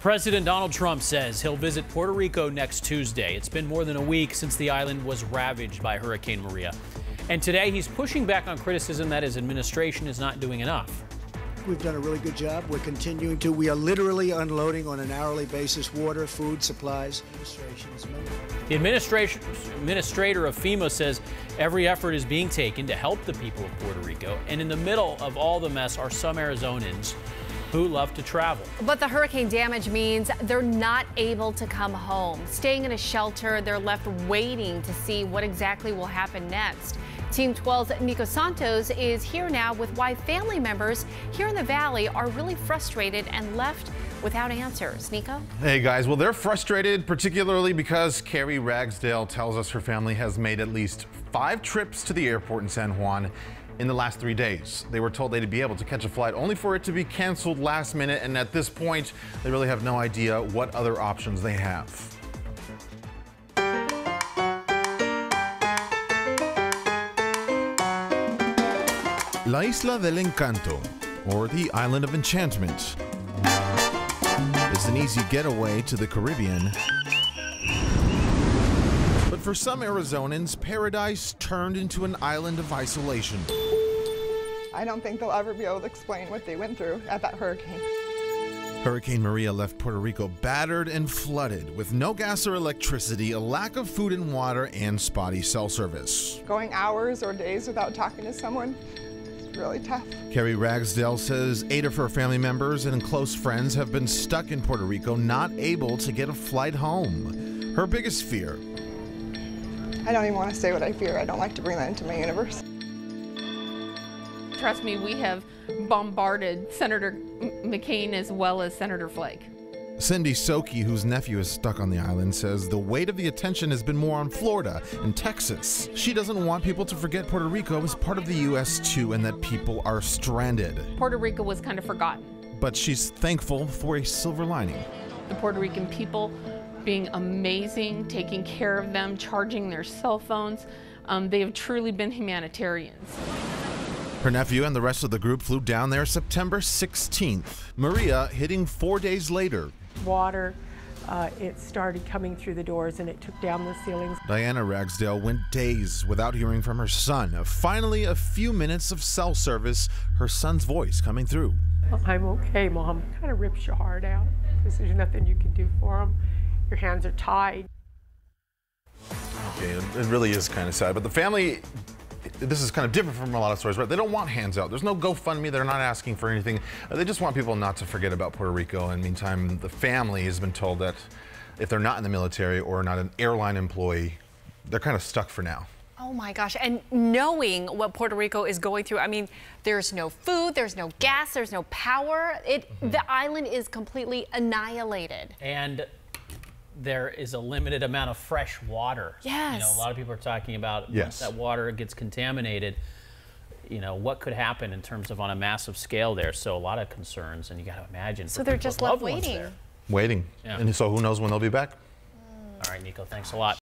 President Donald Trump says he'll visit Puerto Rico next Tuesday. It's been more than a week since the island was ravaged by Hurricane Maria. And today he's pushing back on criticism that his administration is not doing enough. We've done a really good job. We're continuing to. We are literally unloading on an hourly basis water, food, supplies. The administrator of FEMA says every effort is being taken to help the people of Puerto Rico. And in the middle of all the mess are some Arizonans who love to travel. But the hurricane damage means they're not able to come home. Staying in a shelter, they're left waiting to see what exactly will happen next. Team 12's Nico Santos is here now with why family members here in the valley are really frustrated and left without answers. Nico? Hey guys, well, they're frustrated particularly because Carrie Ragsdale tells us her family has made at least 5 trips to the airport in San Juan in the last 3 days. They were told they'd be able to catch a flight only for it to be canceled last minute, and at this point they really have no idea what other options they have. La Isla del Encanto, or the Island of Enchantment, is an easy getaway to the Caribbean. But for some Arizonans, paradise turned into an island of isolation. I don't think they'll ever be able to explain what they went through at that hurricane. Hurricane Maria left Puerto Rico battered and flooded, with no gas or electricity, a lack of food and water, and spotty cell service. Going hours or days without talking to someone, really tough. Carrie Ragsdale says 8 of her family members and close friends have been stuck in Puerto Rico, not able to get a flight home. Her biggest fear: I don't even want to say what I fear. I don't like to bring that into my universe. Trust me, we have bombarded Senator McCain as well as Senator Flake. Cindy Soqui, whose nephew is stuck on the island, says the weight of the attention has been more on Florida and Texas. She doesn't want people to forget Puerto Rico is part of the U.S. too, and that people are stranded. Puerto Rico was kind of forgotten. But she's thankful for a silver lining. The Puerto Rican people being amazing, taking care of them, charging their cell phones. They have truly been humanitarians. Her nephew and the rest of the group flew down there September 16th. Maria hitting 4 days later. Water, it started coming through the doors and it took down the ceilings. Diana Ragsdale went days without hearing from her son. Finally, a few minutes of cell service, her son's voice coming through. I'm okay, Mom. Kind of rips your heart out because there's nothing you can do for them. Your hands are tied. Okay, it really is kind of sad, but the family, this is kind of different from a lot of stories, right? They don't want hands out. There's no GoFundMe. They're not asking for anything. They just want people not to forget about Puerto Rico. And meantime, the family has been told that if they're not in the military or not an airline employee, they're kind of stuck for now. Oh my gosh, and knowing what Puerto Rico is going through, I mean, there's no food, there's no gas, there's no power. The island is completely annihilated. And there is a limited amount of fresh water. Yes. You know, a lot of people are talking about once that water gets contaminated, you know, what could happen in terms of on a massive scale there. So a lot of concerns, and you got to imagine. So they're just left waiting. Waiting. Yeah. And so who knows when they'll be back? All right, Nico, thanks a lot.